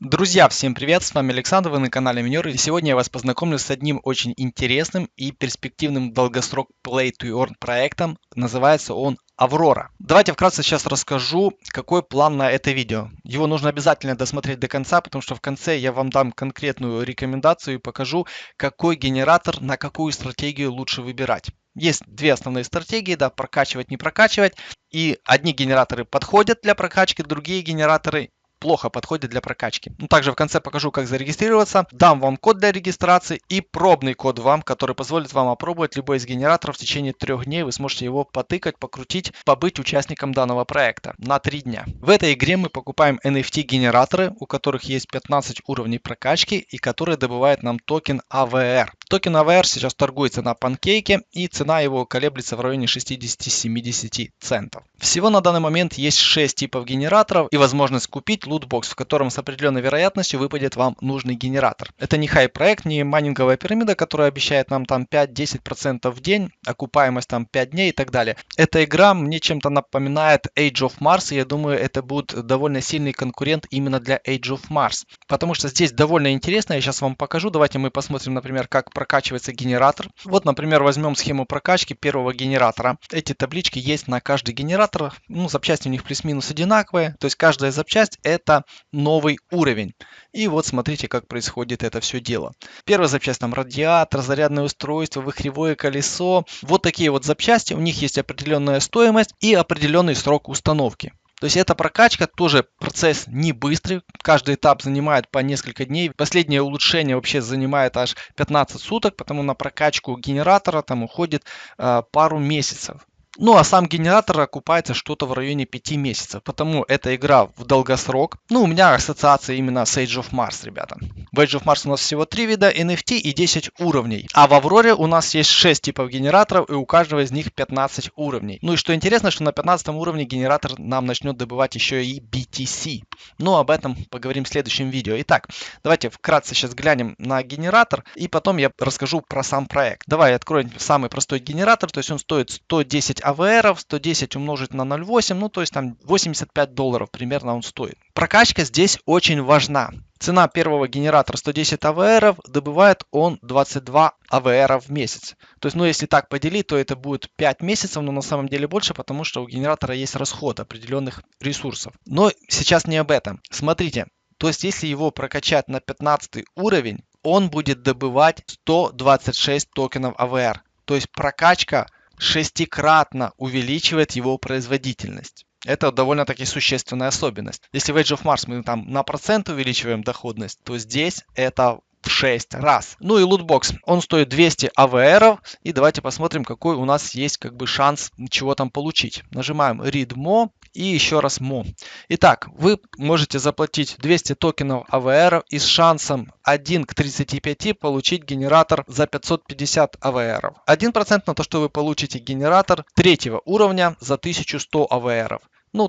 Друзья, всем привет! С вами Александр, вы на канале Минер, и сегодня я вас познакомлю с одним очень интересным и перспективным долгосрок Play to Earn проектом. Называется он Аврора. Давайте вкратце сейчас расскажу, какой план на это видео. Его нужно обязательно досмотреть до конца, потому что в конце я вам дам конкретную рекомендацию и покажу, какой генератор на какую стратегию лучше выбирать. Есть две основные стратегии, да, прокачивать, не прокачивать. И одни генераторы подходят для прокачки, другие генераторы плохо подходит для прокачки. Также в конце покажу, как зарегистрироваться, дам вам код для регистрации и пробный код вам, который позволит вам опробовать любой из генераторов в течение 3 дней. Вы сможете его потыкать, покрутить, побыть участником данного проекта на 3 дня. В этой игре мы покупаем NFT генераторы, у которых есть 15 уровней прокачки и которые добывают нам токен AVR. Токен AVR сейчас торгуется на панкейке, и цена его колеблется в районе 60-70 центов. Всего на данный момент есть 6 типов генераторов и возможность купить лутбокс, в котором с определенной вероятностью выпадет вам нужный генератор. Это не хай-проект, не майнинговая пирамида, которая обещает нам там 5-10% в день, окупаемость там 5 дней и так далее. Эта игра мне чем-то напоминает Age of Mars, и я думаю, это будет довольно сильный конкурент именно для Age of Mars. Потому что здесь довольно интересно, я сейчас вам покажу. Давайте мы посмотрим, например, как прокачивается генератор. Вот, например, возьмем схему прокачки первого генератора. Эти таблички есть на каждый генератор. Запчасти у них плюс-минус одинаковые. То есть каждая запчасть это новый уровень. И вот смотрите, как происходит это все дело. Первая запчасть там радиатор, зарядное устройство, выхревое колесо. Вот такие вот запчасти. У них есть определенная стоимость и определенный срок установки. То есть эта прокачка тоже процесс не быстрый, каждый этап занимает по несколько дней. Последнее улучшение вообще занимает аж 15 суток, потому на прокачку генератора там уходит пару месяцев. Ну а сам генератор окупается что-то в районе 5 месяцев, потому эта игра в долгосрок. У меня ассоциация именно с Age of Mars, ребята. В Age of Mars у нас всего 3 вида NFT и 10 уровней. А в Авроре у нас есть 6 типов генераторов, и у каждого из них 15 уровней. Ну и что интересно, что на 15 уровне генератор нам начнет добывать еще и BTC. Но об этом поговорим в следующем видео. Итак, давайте вкратце сейчас глянем на генератор, и потом я расскажу про сам проект. Давай откроем самый простой генератор, то есть он стоит 110 AVR, 110 умножить на 0,8, то есть там $85 примерно он стоит. Прокачка здесь очень важна. Цена первого генератора 110 AVR, добывает он 22 AVR в месяц. То есть, если так поделить, то это будет 5 месяцев, но на самом деле больше, потому что у генератора есть расход определенных ресурсов. Но сейчас не об этом. Смотрите, то есть если его прокачать на 15 уровень, он будет добывать 126 токенов AVR. То есть прокачка шестикратно увеличивает его производительность. Это довольно-таки существенная особенность. Если в Age of Mars мы там на процент увеличиваем доходность, то здесь это в 6 раз. Ну и лутбокс, он стоит 200 AVR, и давайте посмотрим, какой у нас есть шанс чего там получить. Нажимаем Read More и еще раз More. Итак, вы можете заплатить 200 токенов AVR и с шансом 1 к 35 получить генератор за 550 AVR. 1% на то, что вы получите генератор 3 уровня за 1100 AVR.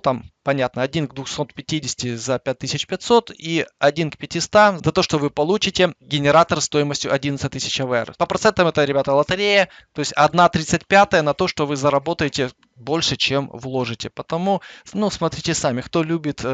Там понятно, 1 к 250 за 5500 и 1 к 500 за то, что вы получите генератор стоимостью 11 тысяч AVR. По процентам это, ребята, лотерея, то есть 1/35 на то, что вы заработаете больше, чем вложите. Потому, смотрите сами, кто любит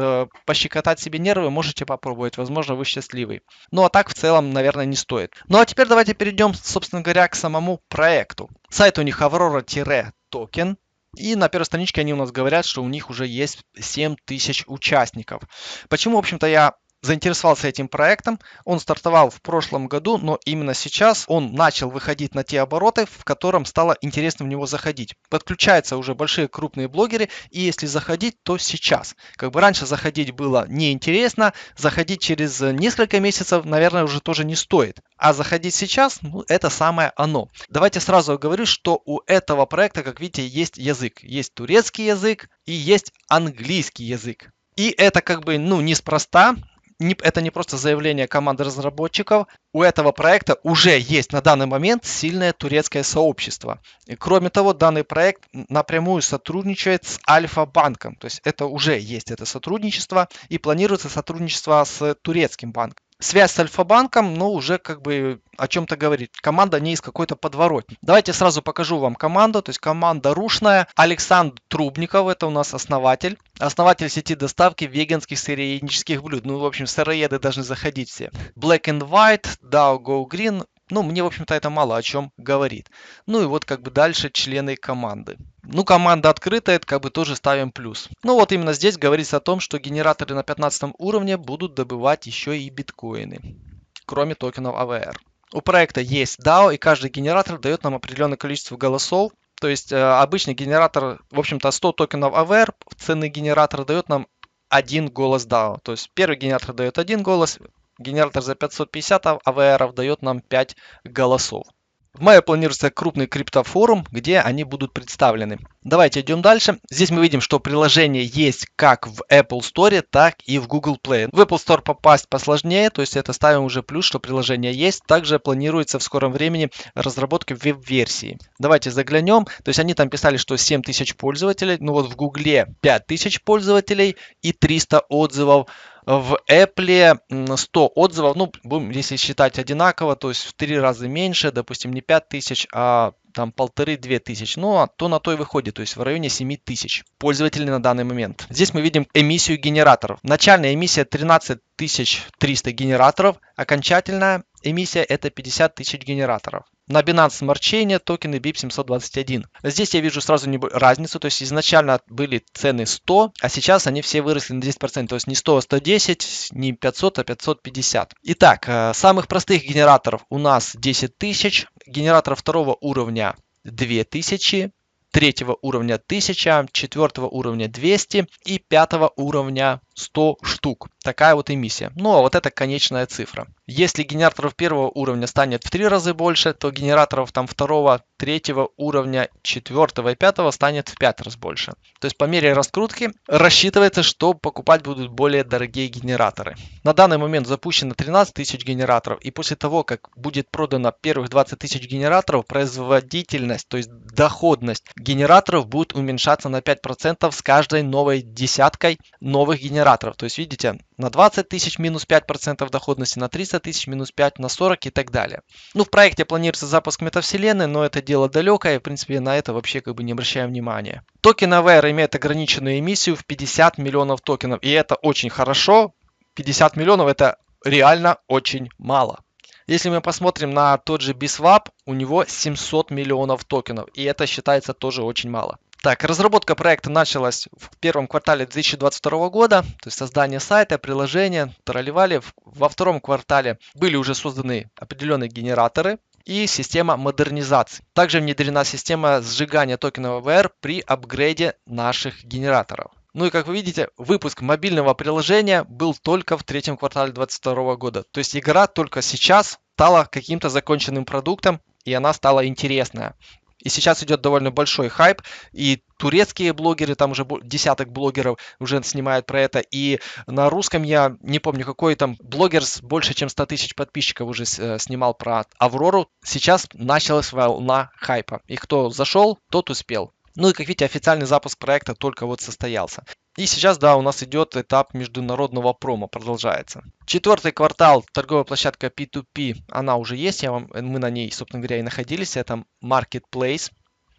пощекотать себе нервы, можете попробовать, возможно, вы счастливый. А так в целом, наверное, не стоит. А теперь давайте перейдем, собственно говоря, к самому проекту. Сайт у них Aurora-токен. И на первой страничке они у нас говорят, что у них уже есть 7000 участников. Почему, в общем-то, я заинтересовался этим проектом? Он стартовал в прошлом году, но именно сейчас он начал выходить на те обороты, в котором стало интересно в него заходить. Подключаются уже большие крупные блогеры, и если заходить, то сейчас. Раньше заходить было неинтересно, заходить через несколько месяцев, наверное, уже тоже не стоит. А заходить сейчас, это самое оно. Давайте сразу говорю, что у этого проекта, как видите, есть язык. Есть турецкий язык и есть английский язык. И это неспроста. Это не просто заявление команды разработчиков. У этого проекта уже есть на данный момент сильное турецкое сообщество. И кроме того, данный проект напрямую сотрудничает с Альфа-банком. То есть это уже есть это сотрудничество и планируется сотрудничество с турецким банком. Связь с Альфа-банком, ну, уже как бы о чем-то говорит. Команда не из какой-то подворотни. Давайте сразу покажу вам команду. То есть команда рушная. Александр Трубников, это у нас основатель. Основатель сети доставки веганских сыроеднических блюд. Ну, в общем, сыроеды должны заходить все. Black and White, DAO Go Green. Ну, мне, в общем-то, это мало о чем говорит. Ну и вот как бы дальше члены команды. Ну, команда открытая, это как бы тоже ставим плюс. Ну, вот именно здесь говорится о том, что генераторы на 15 уровне будут добывать еще и биткоины, кроме токенов AVR. У проекта есть DAO, и каждый генератор дает нам определенное количество голосов. То есть обычный генератор, в общем-то, 100 токенов AVR, ценный генератор дает нам один голос DAO. То есть первый генератор дает один голос, генератор за 550 AVR дает нам 5 голосов. В мае планируется крупный криптофорум, где они будут представлены. Давайте идем дальше. Здесь мы видим, что приложение есть как в Apple Store, так и в Google Play. В Apple Store попасть посложнее, то есть это ставим уже плюс, что приложение есть. Также планируется в скором времени разработка веб-версии. Давайте заглянем. То есть они там писали, что 7000 пользователей. Ну вот в Google 5000 пользователей и 300 отзывов. В Apple 100 отзывов, ну, будем, если считать одинаково, то есть в 3 раза меньше, допустим, не 5000, а там 1500-2000, ну, а то на то и выходит, то есть в районе 7000 пользователей на данный момент. Здесь мы видим эмиссию генераторов. Начальная эмиссия 13300 генераторов, окончательная эмиссия это 50 тысяч генераторов. На Binance Smart Chain токены BIP 721. Здесь я вижу сразу разницу, то есть изначально были цены 100, а сейчас они все выросли на 10%, то есть не 100, а 110, не 500, а 550. Итак, самых простых генераторов у нас 10 тысяч, генераторов второго уровня 2000, третьего уровня 1000, четвертого уровня 200 и пятого уровня 100 штук. Такая вот эмиссия. Ну а вот это конечная цифра. Если генераторов первого уровня станет в 3 раза больше, то генераторов там второго, третьего уровня, четвертого и пятого станет в 5 раз больше. То есть по мере раскрутки рассчитывается, что покупать будут более дорогие генераторы. На данный момент запущено 13 тысяч генераторов, и после того, как будет продано первых 20 тысяч генераторов, производительность, то есть доходность генераторов будет уменьшаться на 5% с каждой новой десяткой новых генераторов. То есть видите, на 20 тысяч минус 5% доходности, на 300 тысяч минус 5, на 40 и так далее. Ну, в проекте планируется запуск метавселенной, но это дело далекое, в принципе, на это вообще как бы не обращаем внимания. Токен AVR имеет ограниченную эмиссию в 50 миллионов токенов, и это очень хорошо. 50 миллионов это реально очень мало. Если мы посмотрим на тот же BSwap, у него 700 миллионов токенов, и это считается тоже очень мало. Так, разработка проекта началась в первом квартале 2022 года, то есть создание сайта, приложения, тролливали. Во втором квартале были уже созданы определенные генераторы и система модернизации. Также внедрена система сжигания токенов AVR при апгрейде наших генераторов. Ну и как вы видите, выпуск мобильного приложения был только в третьем квартале 2022 года. То есть игра только сейчас стала каким-то законченным продуктом, и она стала интересная. И сейчас идет довольно большой хайп, и турецкие блогеры, там уже десяток блогеров уже снимают про это, и на русском я не помню, какой там блогер с больше чем 100 тысяч подписчиков уже снимал про Аврору. Сейчас началась волна хайпа, и кто зашел, тот успел. Ну и как видите, официальный запуск проекта только вот состоялся. И сейчас, да, у нас идет этап международного промо, продолжается. Четвертый квартал, торговая площадка P2P, она уже есть, мы на ней, собственно говоря, и находились, это Marketplace.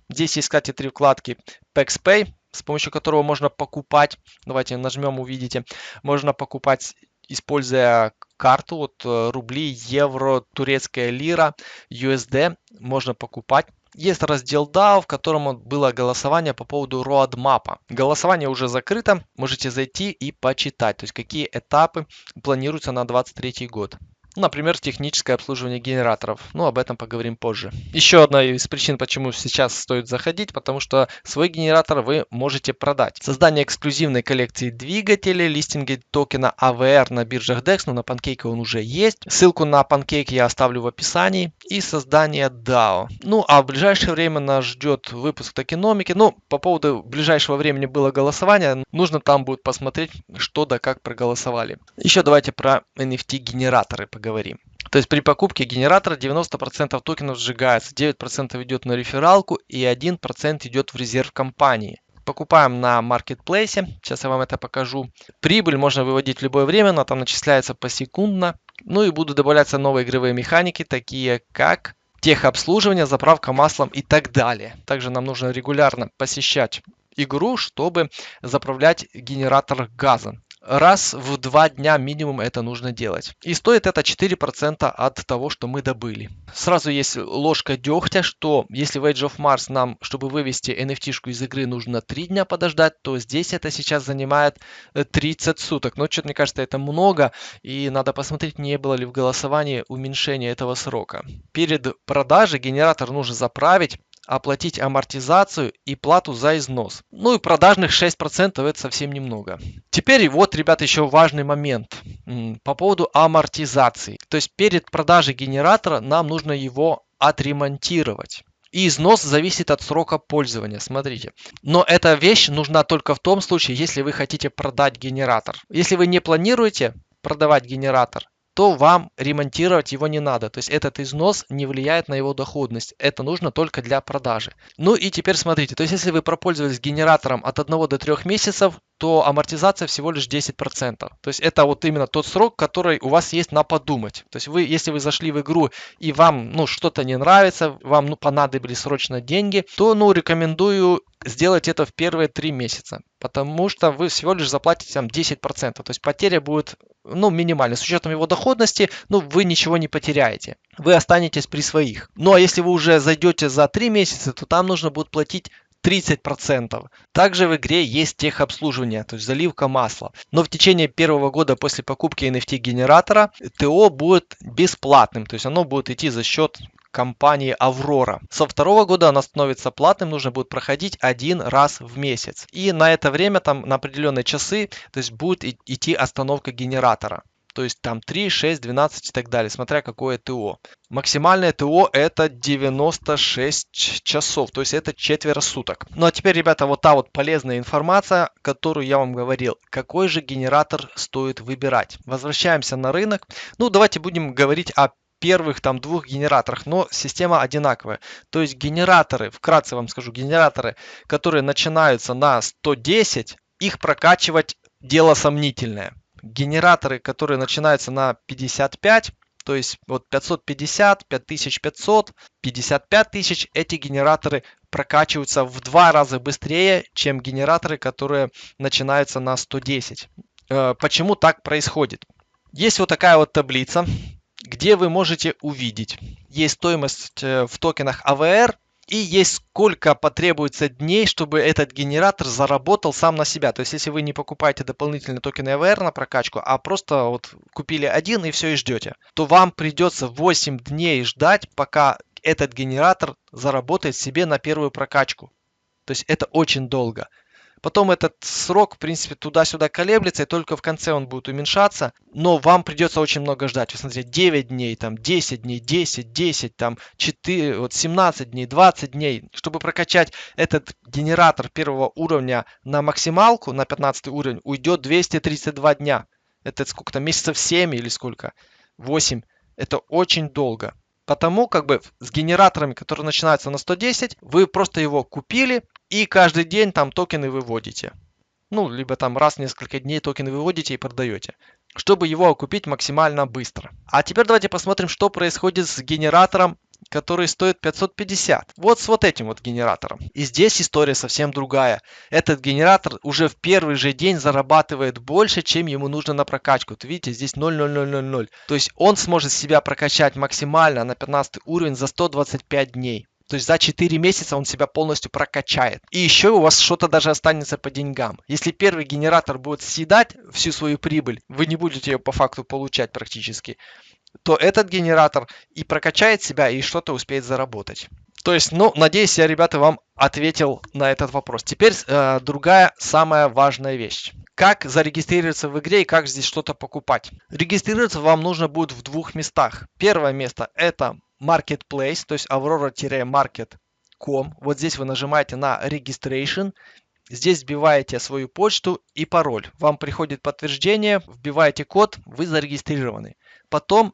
Здесь есть, кстати, 3 вкладки PaxPay, с помощью которого можно покупать, давайте нажмем, увидите, можно покупать, используя карту, вот рубли, евро, турецкая лира, USD, можно покупать. Есть раздел DAO, в котором было голосование по поводу roadmap. Голосование уже закрыто, можете зайти и почитать, то есть какие этапы планируются на 2023 год. Например, техническое обслуживание генераторов. Но об этом поговорим позже. Еще одна из причин, почему сейчас стоит заходить, потому что свой генератор вы можете продать. Создание эксклюзивной коллекции двигателей, листинги токена AVR на биржах DEX, но на Pancake он уже есть. Ссылку на Pancake я оставлю в описании. И создание DAO. Ну, а в ближайшее время нас ждет выпуск токеномики. Ну, по поводу ближайшего времени было голосование. Нужно там будет посмотреть, что да как проголосовали. Еще давайте про NFT-генераторы поговорим. То есть при покупке генератора 90% токенов сжигается, 9% идет на рефералку и 1% идет в резерв компании. Покупаем на маркетплейсе, сейчас я вам это покажу. Прибыль можно выводить в любое время, она там начисляется посекундно. Ну и будут добавляться новые игровые механики, такие как техобслуживание, заправка маслом и так далее. Также нам нужно регулярно посещать игру, чтобы заправлять генератор газа. Раз в 2 дня минимум это нужно делать. И стоит это 4% от того, что мы добыли. Сразу есть ложка дегтя, что если в Age of Mars нам, чтобы вывести NFT-шку из игры, нужно 3 дня подождать, то здесь это сейчас занимает 30 суток. Но что-то мне кажется, это много, и надо посмотреть, не было ли в голосовании уменьшения этого срока. Перед продажей генератор нужно заправить, оплатить амортизацию и плату за износ. Ну и продажных 6% это совсем немного. Теперь вот, ребята, еще важный момент по поводу амортизации. То есть перед продажей генератора нам нужно его отремонтировать. И износ зависит от срока пользования, смотрите. Но эта вещь нужна только в том случае, если вы хотите продать генератор. Если вы не планируете продавать генератор, то вам ремонтировать его не надо. То есть этот износ не влияет на его доходность. Это нужно только для продажи. Ну и теперь смотрите, то есть если вы пропользовались генератором от 1 до 3 месяцев, то амортизация всего лишь 10%. То есть это вот именно тот срок, который у вас есть на подумать. То есть если вы зашли в игру и вам что-то не нравится, вам понадобились срочно деньги, то рекомендую сделать это в первые 3 месяца. Потому что вы всего лишь заплатите там 10%. То есть потеря будет минимальной. С учетом его доходности, вы ничего не потеряете. Вы останетесь при своих. Ну а если вы уже зайдете за 3 месяца, то там нужно будет платить 30%. Также в игре есть техобслуживание, то есть заливка масла. Но в течение первого года после покупки NFT генератора ТО будет бесплатным, то есть оно будет идти за счет компании Аврора. Со второго года она становится платным, нужно будет проходить 1 раз в месяц. И на это время, там на определенные часы, то есть будет идти остановка генератора. То есть там 3, 6, 12 и так далее, смотря какое ТО. Максимальное ТО это 96 часов, то есть это четверо суток. Ну а теперь, ребята, вот та вот полезная информация, которую я вам говорил. Какой же генератор стоит выбирать? Возвращаемся на рынок. Давайте будем говорить о первых 2 генераторах, но система одинаковая. То есть генераторы, вкратце вам скажу, генераторы, которые начинаются на 110, их прокачивать дело сомнительное. Генераторы, которые начинаются на 55, то есть вот 550, 5500, 55 тысяч, эти генераторы прокачиваются в 2 раза быстрее, чем генераторы, которые начинаются на 110. Почему так происходит? Есть вот такая вот таблица, где вы можете увидеть, есть стоимость в токенах AVR, и есть сколько потребуется дней, чтобы этот генератор заработал сам на себя. То есть, если вы не покупаете дополнительные токены AVR на прокачку, а просто вот купили один и все и ждете, то вам придется 8 дней ждать, пока этот генератор заработает себе на первую прокачку. То есть, это очень долго. Потом этот срок, в принципе, туда-сюда колеблется, и только в конце он будет уменьшаться. Но вам придется очень много ждать. Вы смотрите, 9 дней, там 10 дней, 10, там 4, вот 17 дней, 20 дней. Чтобы прокачать этот генератор первого уровня на максималку, на 15 уровень, уйдет 232 дня. Это сколько-то, месяцев 7 или сколько? 8. Это очень долго. Потому с генераторами, которые начинаются на 110, вы просто его купили и каждый день там токены выводите. Либо там раз в несколько дней токены выводите и продаете, чтобы его окупить максимально быстро. А теперь давайте посмотрим, что происходит с генератором, который стоит 550. Вот с вот этим вот генератором. И здесь история совсем другая. Этот генератор уже в первый же день зарабатывает больше, чем ему нужно на прокачку. Вот видите, здесь 0,0000. То есть он сможет себя прокачать максимально на 15 уровень за 125 дней. То есть за 4 месяца он себя полностью прокачает. И еще у вас что-то даже останется по деньгам. Если первый генератор будет съедать всю свою прибыль, вы не будете ее по факту получать практически, то этот генератор и прокачает себя, и что-то успеет заработать. То есть, надеюсь, я, ребята, вам ответил на этот вопрос. Теперь другая самая важная вещь. Как зарегистрироваться в игре и как здесь что-то покупать. Регистрироваться вам нужно будет в 2 местах. Первое место это Marketplace, то есть aurora-market.com. Вот здесь вы нажимаете на Registration. Здесь вбиваете свою почту и пароль. Вам приходит подтверждение, вбиваете код, вы зарегистрированы. Потом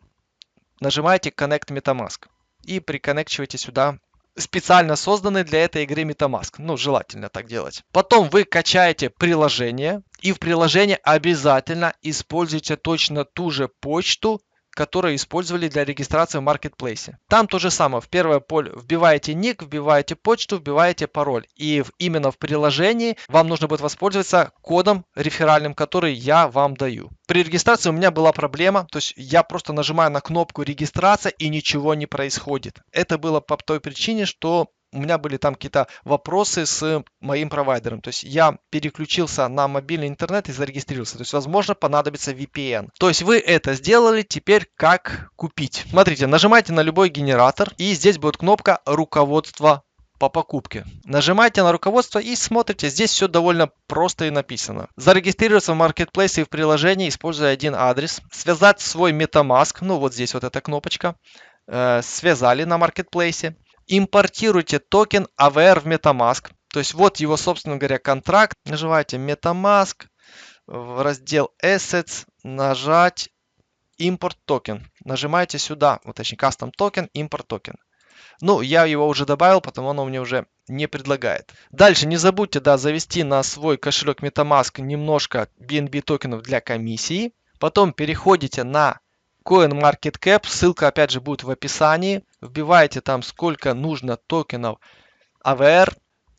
нажимаете Connect MetaMask и приконнекчиваете сюда специально созданный для этой игры MetaMask. Желательно так делать. Потом вы качаете приложение, и в приложении обязательно используйте точно ту же почту, которые использовали для регистрации в маркетплейсе. Там то же самое. В первое поле вбиваете ник, вбиваете почту, вбиваете пароль. И именно в приложении вам нужно будет воспользоваться кодом реферальным, который я вам даю. При регистрации у меня была проблема, то есть я просто нажимаю на кнопку регистрация и ничего не происходит. Это было по той причине, что у меня были там какие-то вопросы с моим провайдером. То есть я переключился на мобильный интернет и зарегистрировался. То есть, возможно, понадобится VPN. То есть вы это сделали, теперь как купить? Смотрите, нажимаете на любой генератор, и здесь будет кнопка «Руководство по покупке». Нажимаете на руководство и смотрите, здесь все довольно просто и написано. Зарегистрироваться в маркетплейсе и в приложении, используя один адрес. Связать свой MetaMask, ну вот здесь вот эта кнопочка. Связали на маркетплейсе. Импортируйте токен AVR в MetaMask. То есть вот его, собственно говоря, контракт. Нажимаете MetaMask, в раздел Assets, нажать Import токен. Нажимаете сюда, вот точнее Custom токен, Import токен. Ну, я его уже добавил, потому он мне уже не предлагает. Дальше не забудьте, да, завести на свой кошелек MetaMask немножко BNB токенов для комиссии. Потом переходите на CoinMarketCap, ссылка опять же будет в описании. Вбиваете там сколько нужно токенов AVR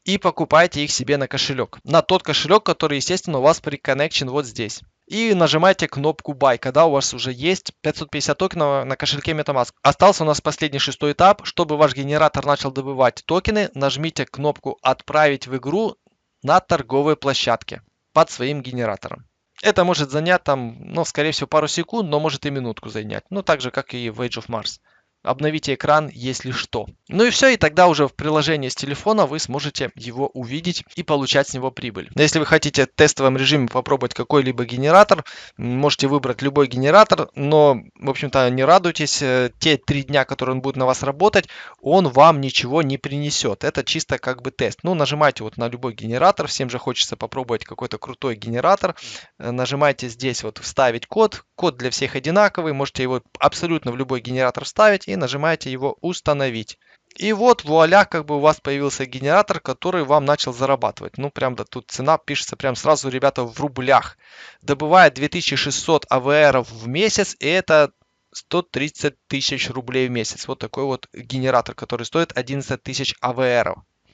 и покупайте их себе на кошелек. На тот кошелек, который, естественно, у вас приконнекчен вот здесь. И нажимаете кнопку Buy, когда у вас уже есть 550 токенов на кошельке MetaMask. Остался у нас последний 6-й этап. Чтобы ваш генератор начал добывать токены, нажмите кнопку «Отправить в игру» на торговой площадке под своим генератором. Это может занять там, ну, скорее всего, пару секунд, но может и минутку занять. Ну, так же, как и в Age of Mars. Обновите экран, если что. Ну и все, и тогда уже в приложении с телефона вы сможете его увидеть и получать с него прибыль. Если вы хотите в тестовом режиме попробовать какой-либо генератор, можете выбрать любой генератор, но, в общем-то, не радуйтесь, те 3 дня, которые он будет на вас работать, он вам ничего не принесет. Это чисто как бы тест. Ну, нажимайте вот на любой генератор, всем же хочется попробовать какой-то крутой генератор. Нажимаете здесь вот «Вставить код». Код для всех одинаковый, можете его абсолютно в любой генератор вставить и нажимаете его «Установить». И вот вуаля, как бы у вас появился генератор, который вам начал зарабатывать. Ну, прям да, тут цена пишется прям сразу, ребята, в рублях. Добывает 2600 АВРов в месяц, и это 130 тысяч рублей в месяц. Вот такой вот генератор, который стоит 11 тысяч АВРов.